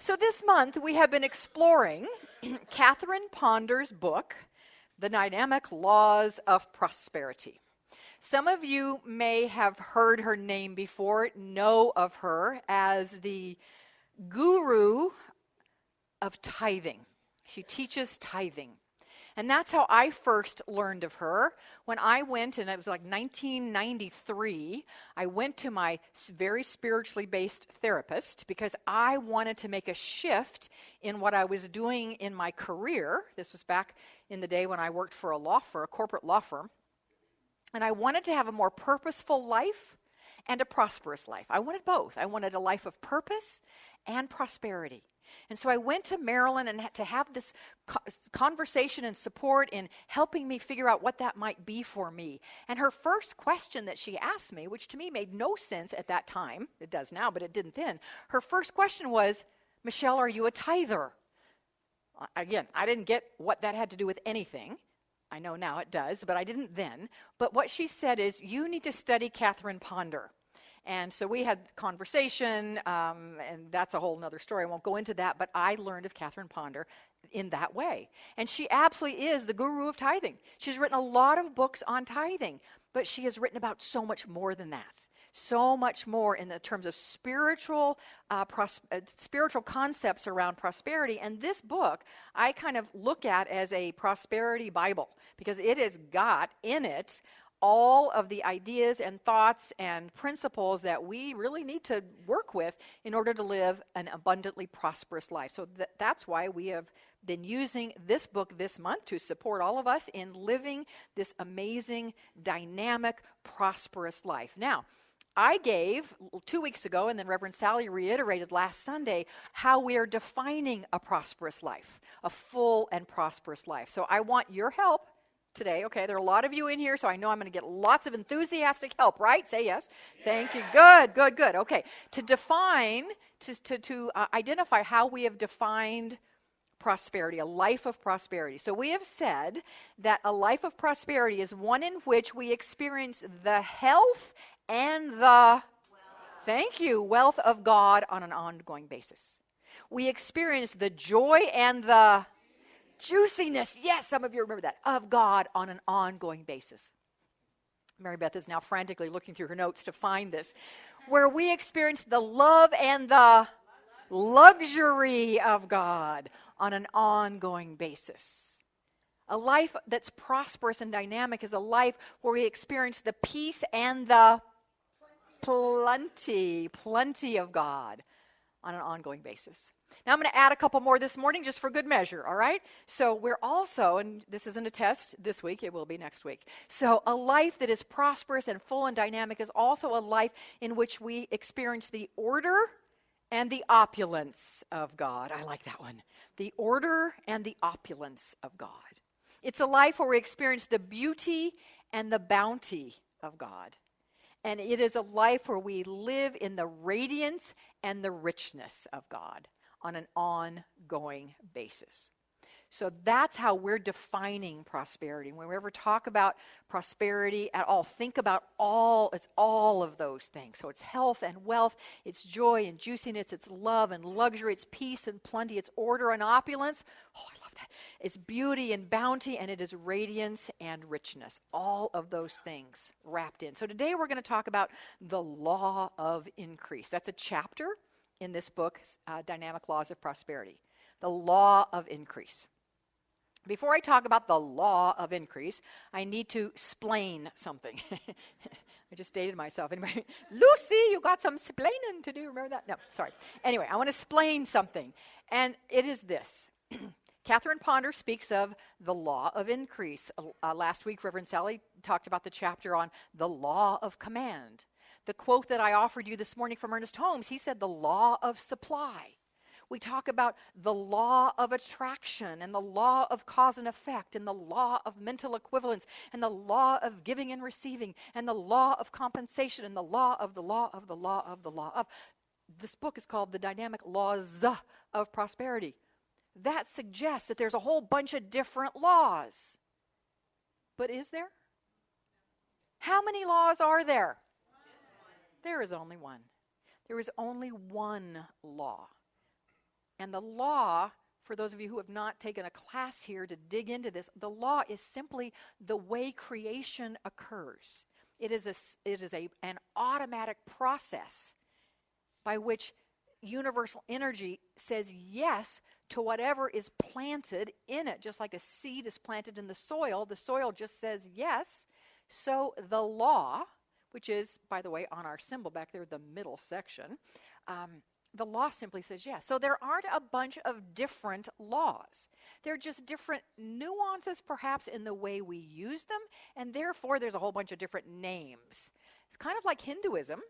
So this month we have been exploring Catherine Ponder's book, The Dynamic Laws of Prosperity. Some of you may have heard her name before, know of her as the guru of tithing. She teaches tithing. And that's how I first learned of her. When I went, and it was like 1993, I went to my very spiritually based therapist because I wanted to make a shift in what I was doing in my career. This was back in the day when I worked for a corporate law firm. And I wanted to have a more purposeful life and a prosperous life. I wanted both. I wanted a life of purpose and prosperity. And so I went to Maryland and had to have this conversation and support in helping me figure out what that might be for me. And her first question that she asked me, which to me made no sense at that time, it does now, but it didn't then, her first question was, Michele, are you a tither? Again, I didn't get what that had to do with anything. I know now it does, but I didn't then. But what she said is, you need to study Catherine Ponder. And so we had conversation, and that's a whole other story. I won't go into that, but I learned of Catherine Ponder in that way. And she absolutely is the guru of tithing. She's written a lot of books on tithing, but she has written about so much more than that. So much more in the terms of spiritual concepts around prosperity. And this book, I kind of look at as a prosperity Bible, because it has got in it all of the ideas and thoughts and principles that we really need to work with in order to live an abundantly prosperous life. So that's why we have been using this book this month to support all of us in living this amazing, dynamic, prosperous life. Now, I gave 2 weeks ago, and then Reverend Sally reiterated last Sunday, how we are defining a prosperous life, a full and prosperous life. So I want your help today. Okay, there are a lot of you in here, so I know I'm going to get lots of enthusiastic help, right? Say yes. Yeah. Thank you. Good. Okay, to define, to identify how we have defined prosperity, a life of prosperity. So we have said that a life of prosperity is one in which we experience the health and the wealth of God on an ongoing basis. We experience the joy and the juiciness, yes, some of you remember that, of God on an ongoing basis. Mary Beth is now frantically looking through her notes to find this, where we experience the love and the luxury of God on an ongoing basis. A life that's prosperous and dynamic is a life where we experience the peace and the plenty of God on an ongoing basis. Now I'm going to add a couple more this morning just for good measure, all right? So we're also, and this isn't a test this week, it will be next week. So a life that is prosperous and full and dynamic is also a life in which we experience the order and the opulence of God. I like that one. The order and the opulence of God. It's a life where we experience the beauty and the bounty of God. And it is a life where we live in the radiance and the richness of God on an ongoing basis. So that's how we're defining prosperity. When we ever talk about prosperity at all, think about it's all of those things. So it's health and wealth, it's joy and juiciness, it's love and luxury, it's peace and plenty, it's order and opulence. Oh, I love that. It's beauty and bounty, and it is radiance and richness. All of those things wrapped in. So today we're going to talk about the law of increase. That's a chapter in this book, Dynamic Laws of Prosperity. The law of increase. Before I talk about the law of increase, I need to explain something. I just dated myself. Anyway, Lucy, you got some splaining to do. Remember that? No, sorry. Anyway, I want to explain something. And it is this. Catherine Ponder speaks of the law of increase. Last week, Reverend Sally talked about the chapter on the law of command. The quote that I offered you this morning from Ernest Holmes, he said the law of supply. We talk about the law of attraction and the law of cause and effect and the law of mental equivalence and the law of giving and receiving and the law of compensation and the law of the law of the law of the law of. This book is called The Dynamic Laws of Prosperity. That suggests that there's a whole bunch of different laws. But is there? How many laws are there? There is only one. There is only one law. And the law, for those of you who have not taken a class here to dig into this, the law is simply the way creation occurs. It is an automatic process by which universal energy says yes to whatever is planted in it. Just like a seed is planted in the soil just says yes. So the law, which is, by the way, on our symbol back there, the middle section, the law simply says yes. So there aren't a bunch of different laws. They're just different nuances, perhaps, in the way we use them, and therefore there's a whole bunch of different names. It's kind of like Hinduism.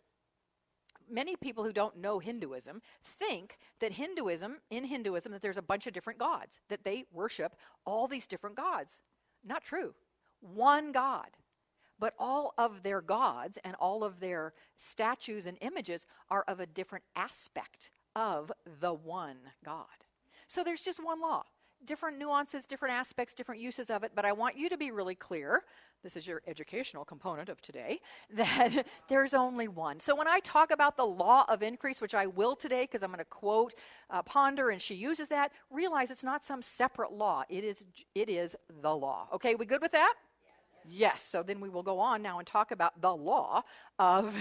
Many people who don't know Hinduism think that in Hinduism, that there's a bunch of different gods, that they worship all these different gods. Not true. One God. But all of their gods and all of their statues and images are of a different aspect of the one God. So there's just one law. Different nuances, different aspects, different uses of it, but I want you to be really clear, this is your educational component of today, that there's only one. So when I talk about the law of increase, which I will today because I'm going to quote Ponder, and she uses that, realize it's not some separate law. It is the law. Okay, we good with that? Yes, so then we will go on now and talk about the law of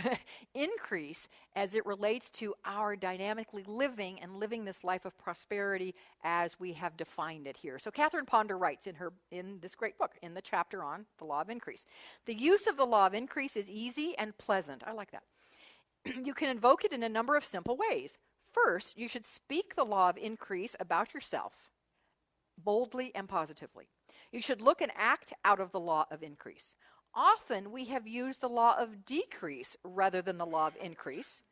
increase as it relates to our dynamically living this life of prosperity as we have defined it here. So Catherine Ponder writes in this great book, in the chapter on the law of increase. The use of the law of increase is easy and pleasant. I like that. You can invoke it in a number of simple ways. First, you should speak the law of increase about yourself boldly and positively. You should look and act out of the law of increase. Often we have used the law of decrease rather than the law of increase.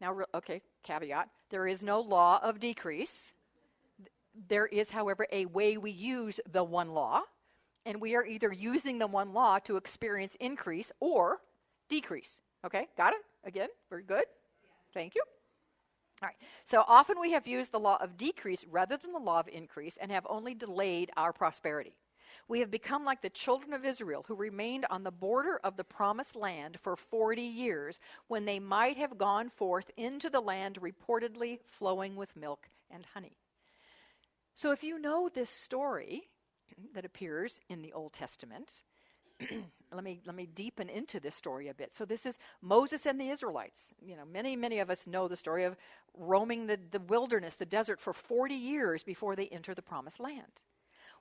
Now, okay, caveat, there is no law of decrease. There is, however, a way we use the one law, and we are either using the one law to experience increase or decrease. Okay, got it? Again, we're good? Thank you. All right, so often we have used the law of decrease rather than the law of increase and have only delayed our prosperity. We have become like the children of Israel who remained on the border of the promised land for 40 years when they might have gone forth into the land reportedly flowing with milk and honey. So if you know this story that appears in the Old Testament, let me deepen into this story a bit. So this is Moses and the Israelites. You know, many of us know the story of roaming the wilderness, the desert, for 40 years before they enter the promised land.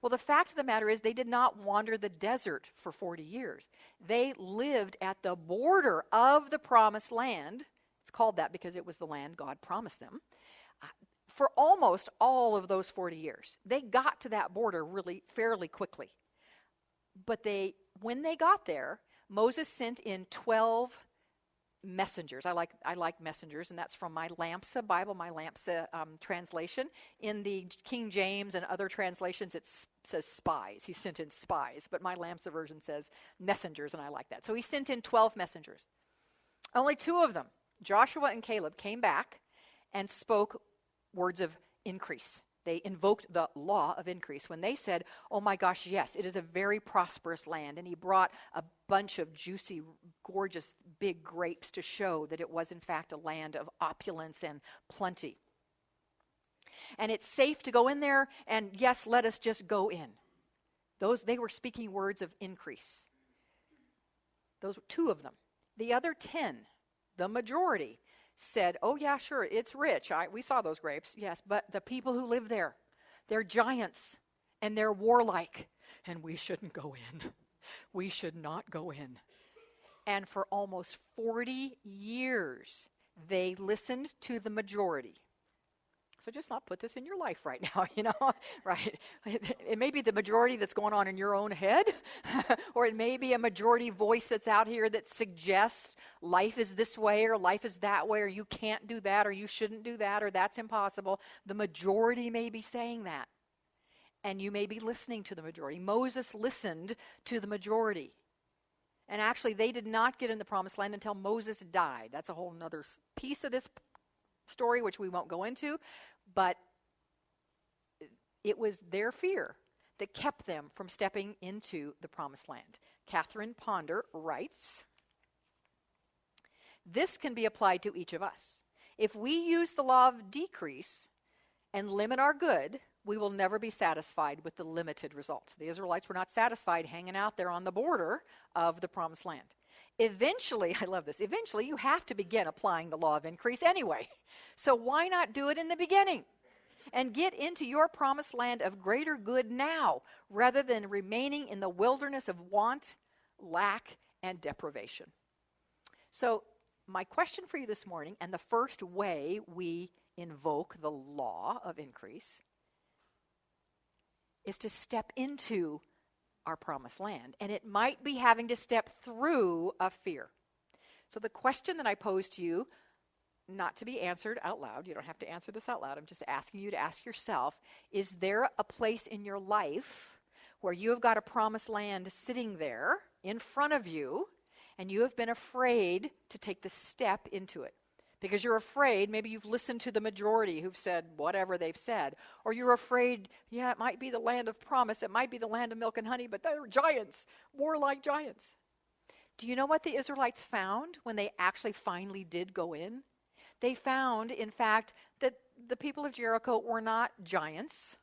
Well, the fact of the matter is they did not wander the desert for 40 years. They lived at the border of the promised land. It's called that because it was the land God promised them. For almost all of those 40 years. They got to that border really fairly quickly. But when they got there, Moses sent in 12 messengers. I like messengers, and that's from my Lamsa Bible, my Lamsa translation. In the King James and other translations, it says spies. He sent in spies, but my Lamsa version says messengers, and I like that. So he sent in 12 messengers. Only 2 of them, Joshua and Caleb, came back and spoke words of increase. They invoked the law of increase when they said, oh my gosh, yes, it is a very prosperous land. And he brought a bunch of juicy, gorgeous, big grapes to show that it was in fact a land of opulence and plenty. And it's safe to go in there, and yes, let us just go in. They were speaking words of increase. Those were 2 of them. The other 10, the majority, said, oh yeah, sure, it's rich. We saw those grapes, yes, but the people who live there, they're giants and they're warlike, and we shouldn't go in. We should not go in. And for almost 40 years, they listened to the majority. So just not put this in your life right now, right? It may be the majority that's going on in your own head, or it may be a majority voice that's out here that suggests life is this way or life is that way, or you can't do that, or you shouldn't do that, or that's impossible. The majority may be saying that, and you may be listening to the majority. Moses listened to the majority. And actually, they did not get in the promised land until Moses died. That's a whole other piece of this story, which we won't go into, but it was their fear that kept them from stepping into the promised land. Catherine Ponder writes, this can be applied to each of us. If we use the law of decrease and limit our good, we will never be satisfied with the limited results. The Israelites were not satisfied hanging out there on the border of the promised land. Eventually, I love this, eventually you have to begin applying the law of increase anyway. So why not do it in the beginning? And get into your promised land of greater good now, rather than remaining in the wilderness of want, lack, and deprivation. So my question for you this morning, and the first way we invoke the law of increase, is to step into our promised land. And it might be having to step through a fear. So the question that I pose to you, not to be answered out loud, you don't have to answer this out loud, I'm just asking you to ask yourself, is there a place in your life where you have got a promised land sitting there in front of you, and you have been afraid to take the step into it? Because you're afraid, maybe you've listened to the majority who've said whatever they've said, or you're afraid, yeah, it might be the land of promise, it might be the land of milk and honey, but they're giants, warlike giants. Do you know what the Israelites found when they actually finally did go in? They found, in fact, that the people of Jericho were not giants,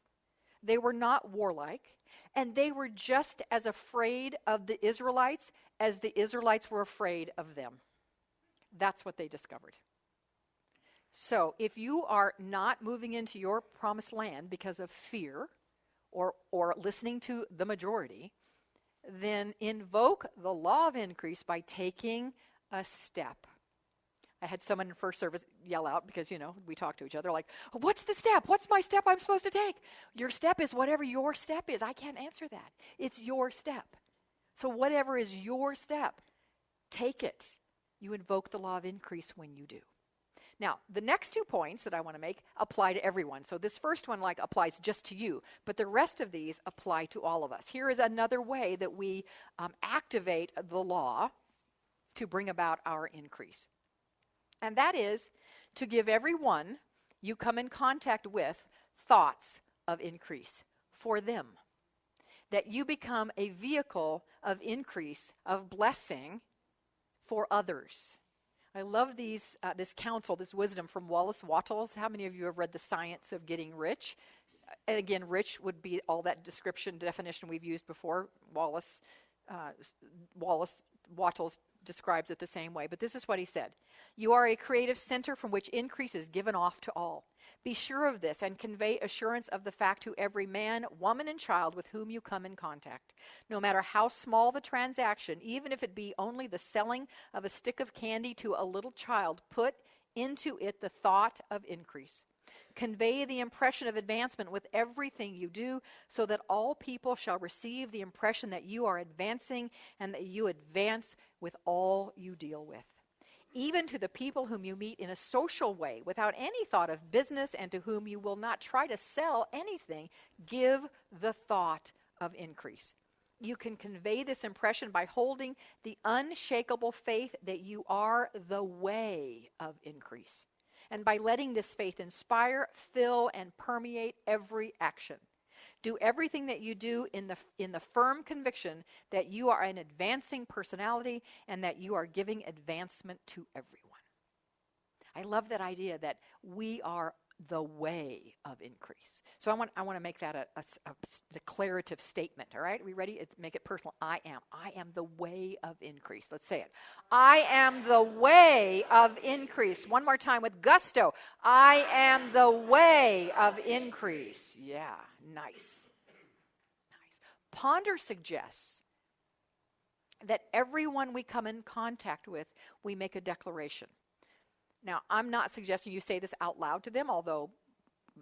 they were not warlike, and they were just as afraid of the Israelites as the Israelites were afraid of them. That's what they discovered. So if you are not moving into your promised land because of fear or listening to the majority, then invoke the law of increase by taking a step. I had someone in first service yell out, because, we talk to each other like, what's the step? What's my step I'm supposed to take? Your step is whatever your step is. I can't answer that. It's your step. So whatever is your step, take it. You invoke the law of increase when you do. Now, the next 2 points that I want to make apply to everyone. So this first one applies just to you, but the rest of these apply to all of us. Here is another way that we activate the law to bring about our increase. And that is to give everyone you come in contact with thoughts of increase for them. That you become a vehicle of increase, of blessing for others. I love this counsel, this wisdom from Wallace Wattles. How many of you have read The Science of Getting Rich? And again, rich would be all that definition we've used before. Wallace Wattles describes it the same way, but this is what he said. You are a creative center from which increase is given off to all. Be sure of this and convey assurance of the fact to every man, woman, and child with whom you come in contact. No matter how small the transaction, even if it be only the selling of a stick of candy to a little child, put into it the thought of increase. Convey the impression of advancement with everything you do, so that all people shall receive the impression that you are advancing and that you advance with all you deal with. Even to the people whom you meet in a social way, without any thought of business, and to whom you will not try to sell anything, give the thought of increase. You can convey this impression by holding the unshakable faith that you are the way of increase, and by letting this faith inspire, fill, and permeate every action. Do everything that you do in the firm conviction that you are an advancing personality and that you are giving advancement to everyone. I love that idea that we are the way of increase. So I want to make that a declarative statement, all right? Are we ready? Make it personal. I am the way of increase. Let's say it. I am the way of increase. One more time with gusto. I am the way of increase. Yeah, nice. Ponder suggests that everyone we come in contact with, we make a declaration. Now, I'm not suggesting you say this out loud to them, although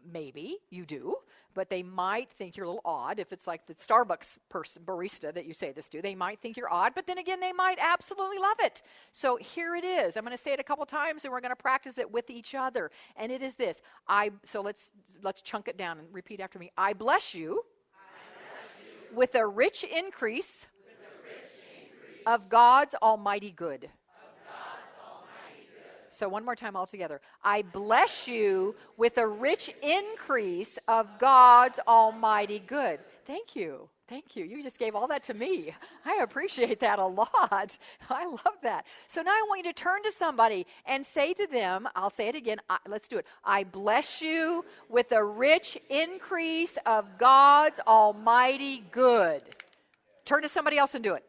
maybe you do, but they might think you're a little odd. If it's like the Starbucks barista that you say this to, they might think you're odd, but then again, they might absolutely love it. So here it is. I'm going to say it a couple times, and we're going to practice it with each other. And it is this. So let's chunk it down and repeat after me. I bless you, with a rich increase, of God's almighty good. So one more time all together. I bless you with a rich increase of God's almighty good. Thank you. Thank you. You just gave all that to me. I appreciate that a lot. I love that. So now I want you to turn to somebody and say to them, I'll say it again. Let's do it. I bless you with a rich increase of God's almighty good. Turn to somebody else and do it.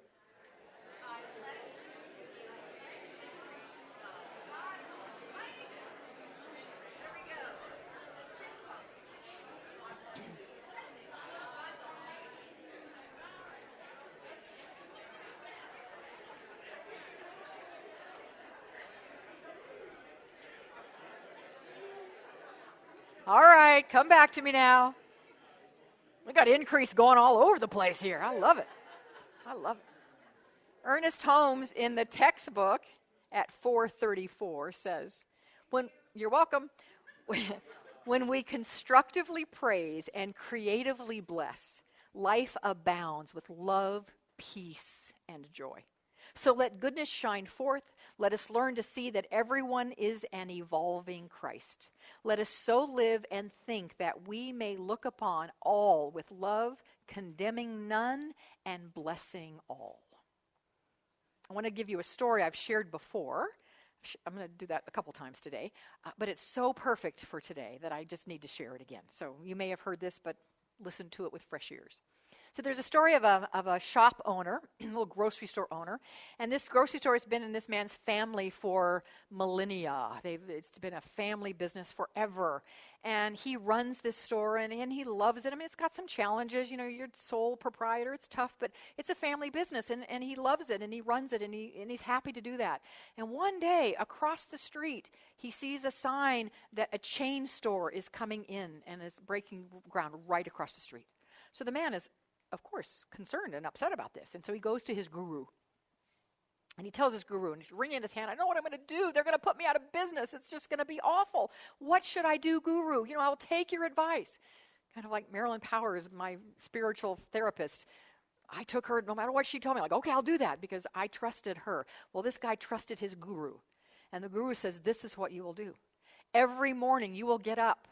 All right, come back to me now. We got increase going all over the place here. I love it. I love it. Ernest Holmes in the textbook at 434 says, you're welcome, when we constructively praise and creatively bless, life abounds with love, peace, and joy. So let goodness shine forth. Let us learn to see that everyone is an evolving Christ. Let us so live and think that we may look upon all with love, condemning none and blessing all. I want to give you a story I've shared before. I'm going to do that a couple times today, but it's so perfect for today that I just need to share it again. So you may have heard this, but listen to it with fresh ears. So there's a story of a shop owner, a little grocery store owner, and this grocery store has been in this man's family for millennia. It's been a family business forever, and he runs this store, and he loves it. I mean, it's got some challenges. You know, you're sole proprietor. It's tough, but it's a family business, and he loves it, and he runs it, and he's happy to do that. And one day, across the street, he sees a sign that a chain store is coming in and is breaking ground right across the street. So the man is, of course, concerned and upset about this. And so he goes to his guru. And he tells his guru, and he's wringing his hand, I know what I'm going to do. They're going to put me out of business. It's just going to be awful. What should I do, guru? You know, I'll take your advice. Kind of like Marilyn Powers, my spiritual therapist. I took her, no matter what she told me, like, okay, I'll do that because I trusted her. Well, this guy trusted his guru. And the guru says, this is what you will do. Every morning you will get up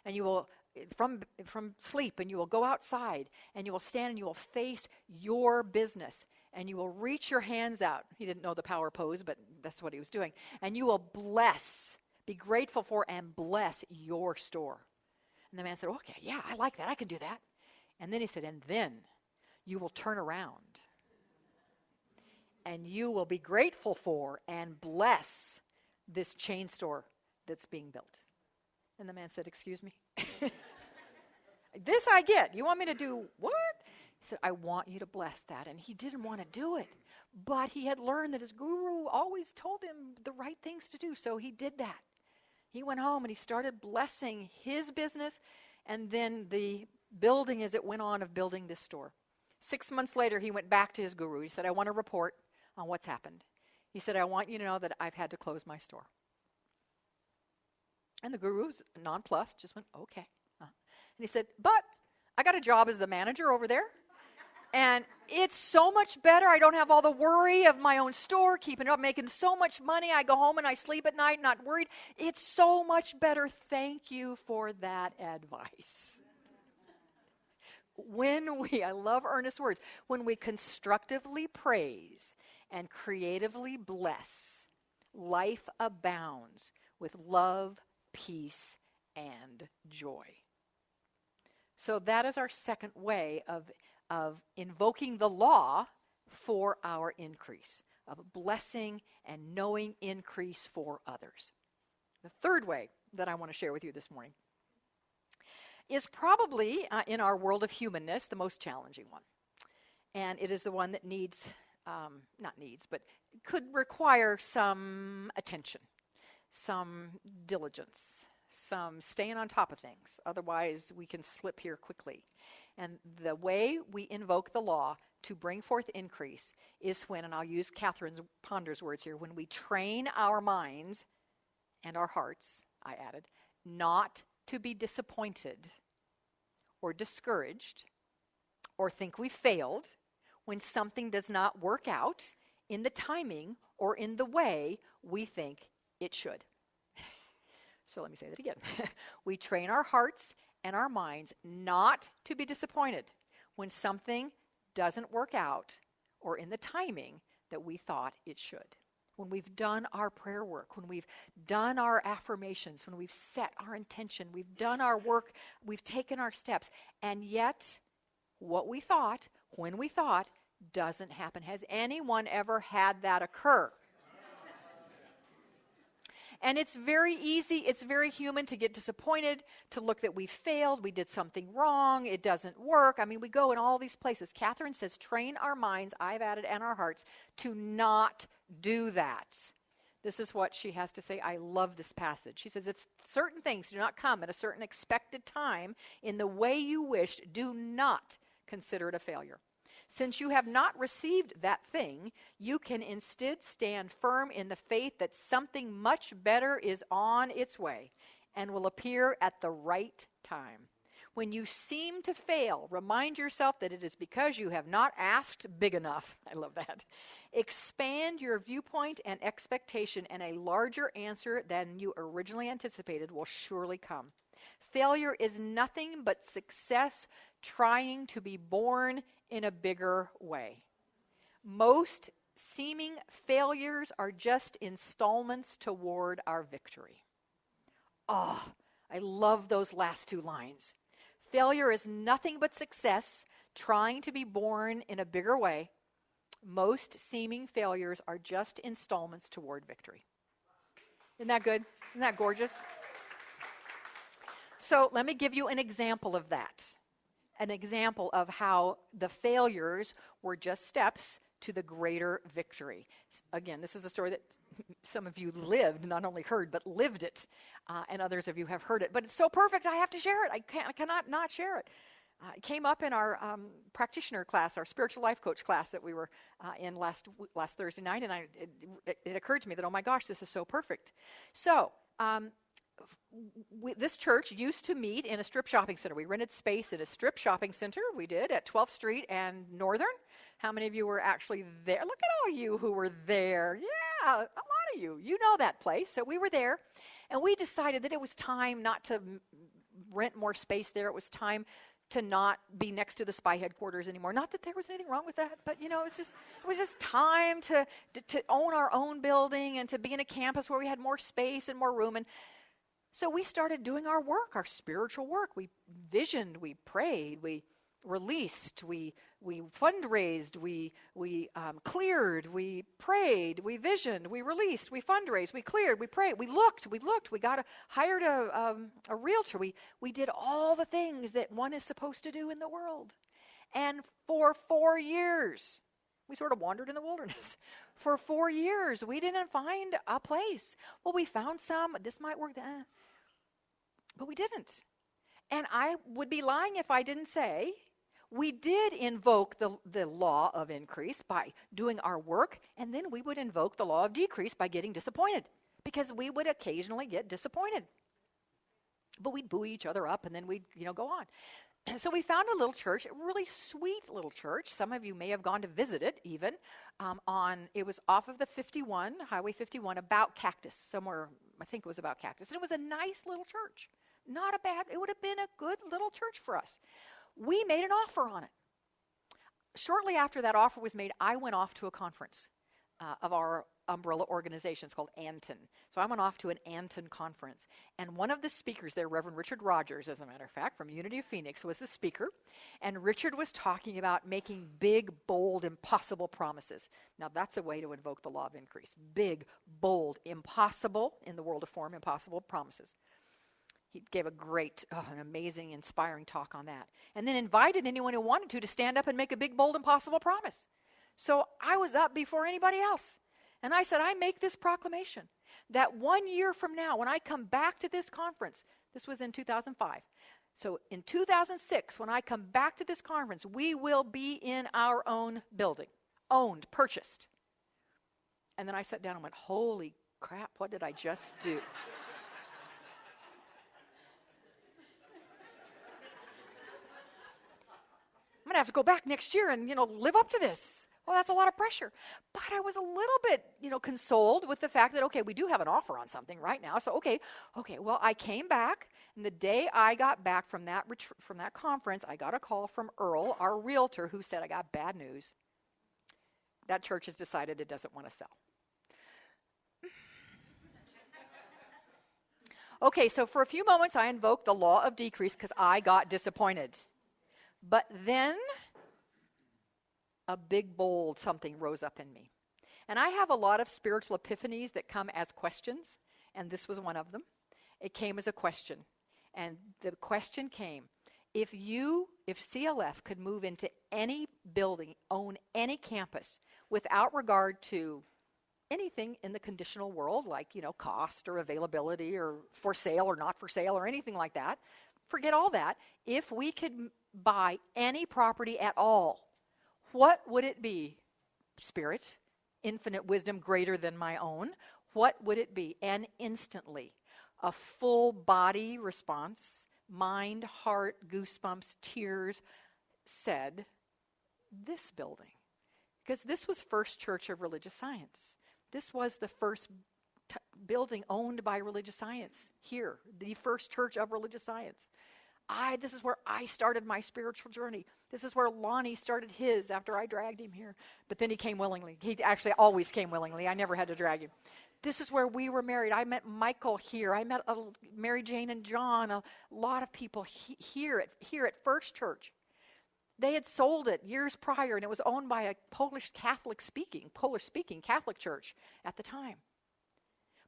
and you will from sleep, and you will go outside, and you will stand, and you will face your business, and you will reach your hands out. He didn't know the power pose, but that's what he was doing. And you will bless, be grateful for, and bless your store. And the man said, okay, yeah, I like that. I can do that. And then he said, and then you will turn around, and you will be grateful for and bless this chain store that's being built. And the man said, excuse me? This I get. You want me to do what? He said, I want you to bless that. And he didn't want to do it. But he had learned that his guru always told him the right things to do. So he did that. He went home and he started blessing his business and then the building as it went on of building this store. 6 months later, he went back to his guru. He said, I want a report on what's happened. He said, I want you to know that I've had to close my store. And the guru's nonplussed, just went, okay. And he said, but I got a job as the manager over there. And it's so much better. I don't have all the worry of my own store, keeping it up, making so much money. I go home and I sleep at night, not worried. It's so much better. Thank you for that advice. I love Ernest's words, when we constructively praise and creatively bless, life abounds with love, peace, and joy. So that is our second way of invoking the law for our increase, of blessing and knowing increase for others. The third way that I want to share with you this morning is probably, in our world of humanness, the most challenging one. And it is the one that could require some attention, some diligence, some staying on top of things. Otherwise, we can slip here quickly. And the way we invoke the law to bring forth increase is when, and I'll use Catherine Ponder's words here, when we train our minds and our hearts, I added, not to be disappointed or discouraged or think we failed when something does not work out in the timing or in the way we think it should. So let me say that again. We train our hearts and our minds not to be disappointed when something doesn't work out or in the timing that we thought it should. When we've done our prayer work, when we've done our affirmations, when we've set our intention, we've done our work, we've taken our steps, and yet what we thought, when we thought, doesn't happen. Has anyone ever had that occur? And it's very easy, it's very human to get disappointed, to look that we failed, we did something wrong, it doesn't work. I mean, we go in all these places. Catherine says, train our minds, I've added, and our hearts to not do that. This is what she has to say. I love this passage. She says, if certain things do not come at a certain expected time in the way you wished, do not consider it a failure. Since you have not received that thing, you can instead stand firm in the faith that something much better is on its way and will appear at the right time. When you seem to fail, remind yourself that it is because you have not asked big enough. I love that. Expand your viewpoint and expectation, and a larger answer than you originally anticipated will surely come. Failure is nothing but success trying to be born in a bigger way. Most seeming failures are just installments toward our victory. Oh, I love those last two lines. Failure is nothing but success trying to be born in a bigger way. Most seeming failures are just installments toward victory. Isn't that good? Isn't that gorgeous? So let me give you an example of that. An example of how the failures were just steps to the greater victory. Again, this is a story that some of you lived, not only heard, but lived it, and others of you have heard it. But it's so perfect, I have to share it. I cannot not share it. It came up in our practitioner class, our spiritual life coach class that we were in last Thursday night, and it occurred to me that, oh my gosh, this is so perfect. So, this church used to meet in a strip shopping center. We rented space in a strip shopping center. We did at 12th Street and Northern. How many of you were actually there? Look at all you who were there. Yeah, a lot of you. You know that place. So we were there, and we decided that it was time not to rent more space there. It was time to not be next to the spy headquarters anymore. Not that there was anything wrong with that, but it was just time to own our own building and to be in a campus where we had more space and more room. And so we started doing our work, our spiritual work. We visioned, we prayed, we released, we fundraised, we cleared, we prayed, we visioned, we released, we fundraised, we cleared, we prayed, we looked, we hired a realtor. We did all the things that one is supposed to do in the world. And for 4 years, we sort of wandered in the wilderness. For 4 years, we didn't find a place. Well, we found some. This might work. But we didn't. And I would be lying if I didn't say we did invoke the law of increase by doing our work, and then we would invoke the law of decrease by getting disappointed, because we would occasionally get disappointed. But we'd buoy each other up, and then we'd go on. So we found a little church, a really sweet little church. Some of you may have gone to visit it even. It was off of the 51, Highway 51, about Cactus, somewhere, I think it was about Cactus. And it was a nice little church. It would have been a good little church for us. We made an offer on it. Shortly after that offer was made, I went off to a conference of our umbrella organization. It's called Anton. So I went off to an Anton conference. And one of the speakers there, Reverend Richard Rogers, as a matter of fact, from Unity of Phoenix, was the speaker. And Richard was talking about making big, bold, impossible promises. Now, that's a way to invoke the law of increase. Big, bold, impossible, in the world of form, impossible promises. He gave a great, an amazing, inspiring talk on that. And then invited anyone who wanted to stand up and make a big, bold, impossible promise. So I was up before anybody else. And I said, I make this proclamation that 1 year from now, when I come back to this conference, this was in 2005. So in 2006, when I come back to this conference, we will be in our own building, owned, purchased. And then I sat down and went, holy crap, what did I just do? I'm going to have to go back next year and, live up to this. Oh, that's a lot of pressure. But I was a little bit, consoled with the fact that, okay, we do have an offer on something right now. So, okay, well, I came back, and the day I got back from that conference, I got a call from Earl, our realtor, who said, I got bad news. That church has decided it doesn't want to sell. Okay, so for a few moments, I invoked the law of decrease because I got disappointed. But then a big, bold something rose up in me. And I have a lot of spiritual epiphanies that come as questions, and this was one of them. It came as a question. And the question came, if CLF could move into any building, own any campus, without regard to anything in the conditional world, like, cost or availability or for sale or not for sale or anything like that, forget all that. If we could buy any property at all, what would it be? Spirit, infinite wisdom greater than my own. What would it be? And instantly, a full body response, mind, heart, goosebumps, tears, said, this building. Because this was First Church of Religious Science. This was the first building owned by religious science here, the First Church of Religious Science. This is where I started my spiritual journey. This is where Lonnie started his after I dragged him here. But then he came willingly. He actually always came willingly. I never had to drag him. This is where we were married. I met Michael here. I met Mary Jane and John, a lot of people here at First Church. They had sold it years prior, and it was owned by a Polish speaking Catholic church at the time.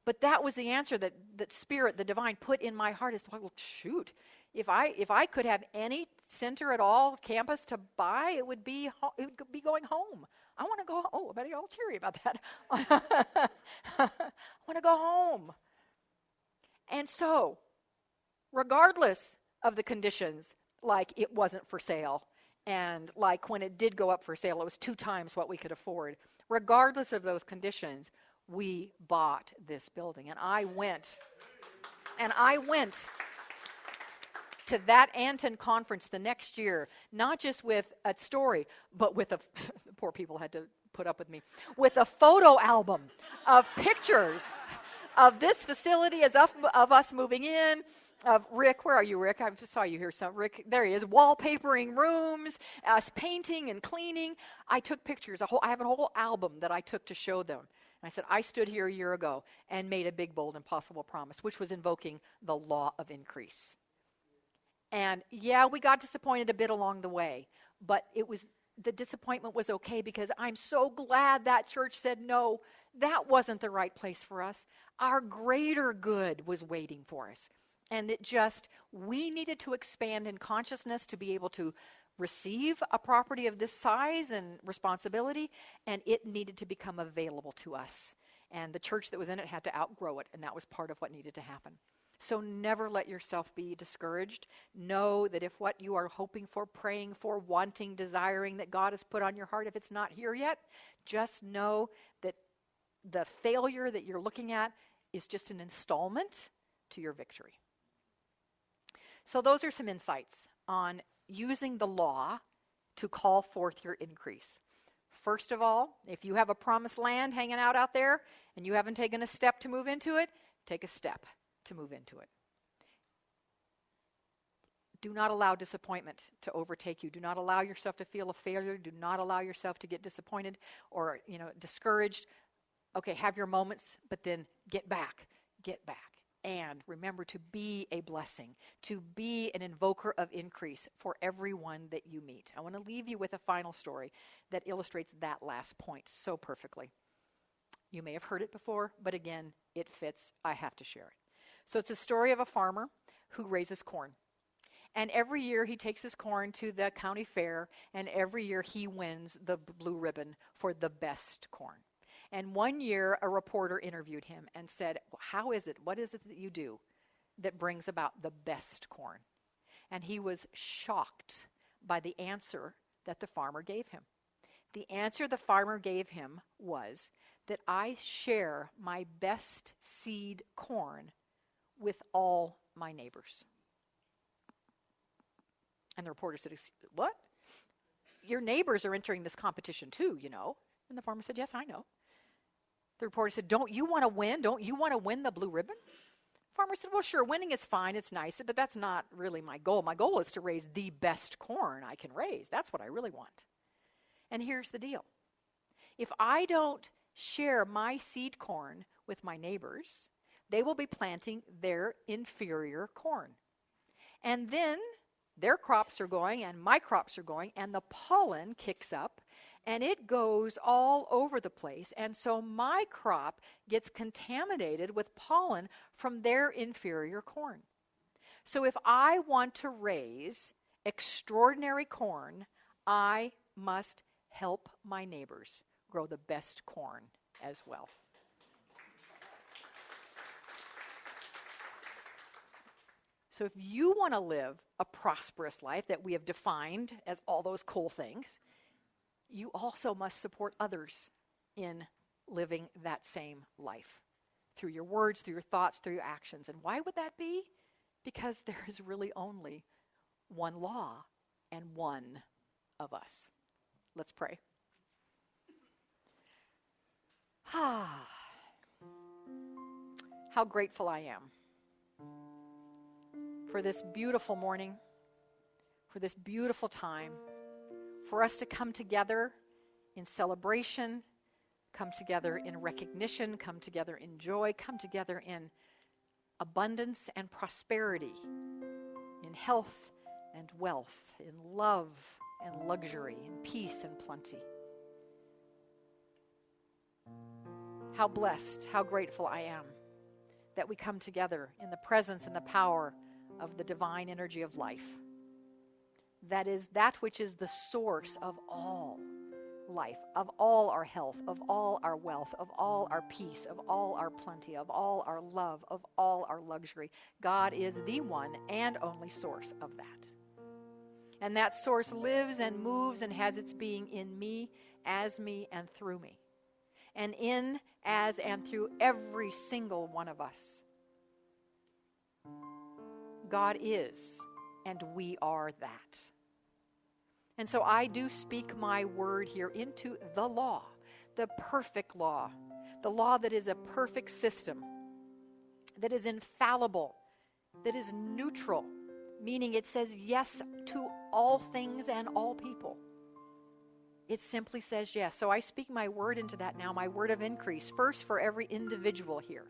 But that was the answer that Spirit, the divine, put in my heart. Is like, well, shoot, if I could have any center at all, campus to buy, it would be going home. I want to go. Oh, I bet you're all cheery about that. I want to go home. And so, regardless of the conditions, like it wasn't for sale, and like when it did go up for sale, it was 2 times what we could afford. Regardless of those conditions, we bought this building. And I went to that Anton conference the next year, not just with a story, but with the poor people had to put up with me, with a photo album of pictures of this facility as of us moving in, of Rick. Where are you, Rick? I saw you here. Rick, there he is, wallpapering rooms, us painting and cleaning. I took pictures. I have a whole album that I took to show them. And I said, I stood here a year ago and made a big, bold, impossible promise, which was invoking the law of increase. And yeah, we got disappointed a bit along the way, but the disappointment was okay because I'm so glad that church said, no, that wasn't the right place for us. Our greater good was waiting for us. And we needed to expand in consciousness to be able to receive a property of this size and responsibility, and it needed to become available to us. And the church that was in it had to outgrow it, and that was part of what needed to happen. So never let yourself be discouraged. Know that if what you are hoping for, praying for, wanting, desiring that God has put on your heart, if it's not here yet, just know that the failure that you're looking at is just an installment to your victory. So those are some insights on using the law to call forth your increase. First of all, if you have a promised land hanging out there and you haven't taken a step to move into it, take a step to move into it. Do not allow disappointment to overtake you. Do not allow yourself to feel a failure. Do not allow yourself to get disappointed or, discouraged. Okay, have your moments, but then get back. And remember to be a blessing, to be an invoker of increase for everyone that you meet. I want to leave you with a final story that illustrates that last point so perfectly. You may have heard it before, but again, it fits. I have to share it. So it's a story of a farmer who raises corn. And every year he takes his corn to the county fair, and every year he wins the blue ribbon for the best corn. And one year, a reporter interviewed him and said, what is it that you do that brings about the best corn? And he was shocked by the answer that the farmer gave him. The answer the farmer gave him was that I share my best seed corn with all my neighbors. And the reporter said, what? your neighbors are entering this competition too, you know. And the farmer said, yes, I know. The reporter said, don't you want to win? Don't you want to win the blue ribbon? The farmer said, well, sure, winning is fine, it's nice, but that's not really my goal. My goal is to raise the best corn I can raise. That's what I really want. And here's the deal. If I don't share my seed corn with my neighbors, they will be planting their inferior corn. And then their crops are going and my crops are going, and the pollen kicks up and it goes all over the place. And so my crop gets contaminated with pollen from their inferior corn. So if I want to raise extraordinary corn, I must help my neighbors grow the best corn as well. So if you want to live a prosperous life that we have defined as all those cool things, you also must support others in living that same life through your words, through your thoughts, through your actions. And why would that be? Because there is really only one law and one of us. Let's pray. How grateful I am for this beautiful morning, for this beautiful time, for us to come together in celebration, come together in recognition, come together in joy, come together in abundance and prosperity, in health and wealth, in love and luxury, in peace and plenty. How blessed, how grateful I am that we come together in the presence and the power of the divine energy of life. That is that which is the source of all life, of all our health, of all our wealth, of all our peace, of all our plenty, of all our love, of all our luxury. God is the one and only source of that. And that source lives and moves and has its being in me, as me, and through me. And in, as, and through every single one of us. God is, and we are that. And so I do speak my word here into the law, the perfect law, the law that is a perfect system, that is infallible, that is neutral, meaning it says yes to all things and all people. It simply says yes. So I speak my word into that now, my word of increase, first for every individual here.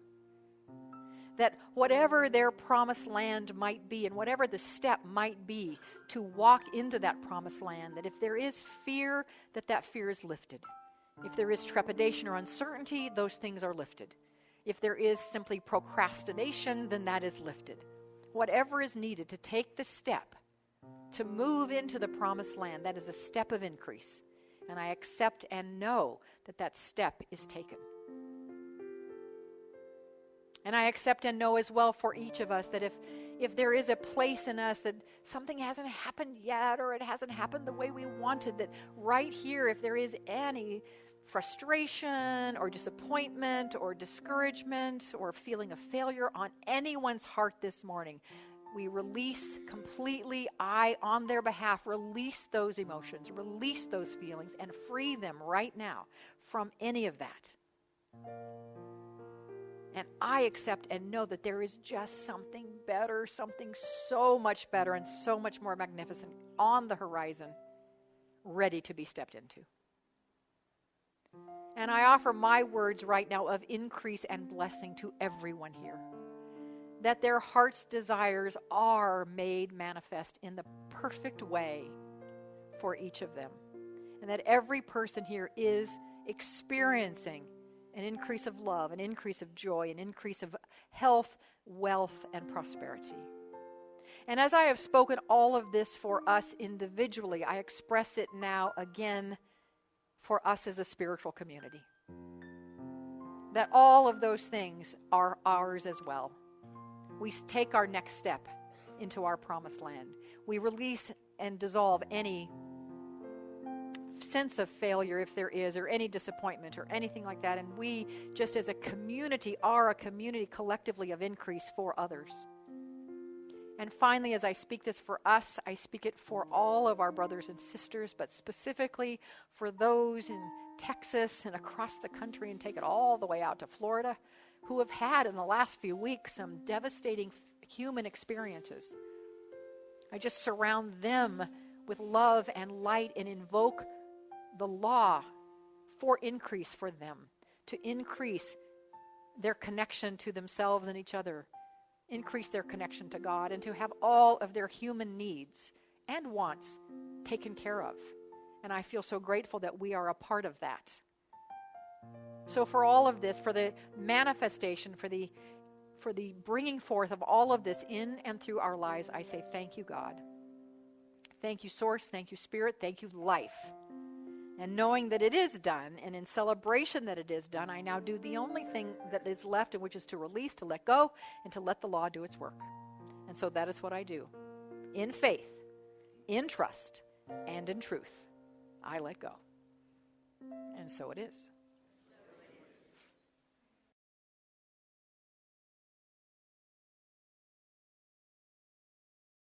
That whatever their promised land might be and whatever the step might be to walk into that promised land, that if there is fear, that fear is lifted. If there is trepidation or uncertainty, those things are lifted. If there is simply procrastination, then that is lifted. Whatever is needed to take the step to move into the promised land, that is a step of increase. And I accept and know that step is taken. And I accept and know as well for each of us that if there is a place in us that something hasn't happened yet or it hasn't happened the way we wanted, that right here, if there is any frustration or disappointment or discouragement or feeling of failure on anyone's heart this morning, we release completely, I, on their behalf, release those emotions, release those feelings, and free them right now from any of that. And I accept and know that there is just something better, something so much better and so much more magnificent on the horizon, ready to be stepped into. And I offer my words right now of increase and blessing to everyone here, that their heart's desires are made manifest in the perfect way for each of them, and that every person here is experiencing an increase of love, an increase of joy, an increase of health, wealth, and prosperity. And as I have spoken all of this for us individually, I express it now again for us as a spiritual community. That all of those things are ours as well. We take our next step into our promised land. We release and dissolve any sense of failure, if there is, or any disappointment or anything like that. And we, just as a community, are a community collectively of increase for others. And finally, as I speak this for us, I speak it for all of our brothers and sisters, but specifically for those in Texas and across the country, and take it all the way out to Florida, who have had in the last few weeks some devastating human experiences. I just surround them with love and light and invoke the law for increase for them, to increase their connection to themselves and each other, increase their connection to God, and to have all of their human needs and wants taken care of. And I feel so grateful that we are a part of that. So for all of this, for the manifestation, for the bringing forth of all of this in and through our lives, I say thank you, God. Thank you, Source. Thank you, Spirit. Thank you, Life. And knowing that it is done, and in celebration that it is done, I now do the only thing that is left, which is to release, to let go, and to let the law do its work. And so that is what I do. In faith, in trust, and in truth, I let go. And so it is.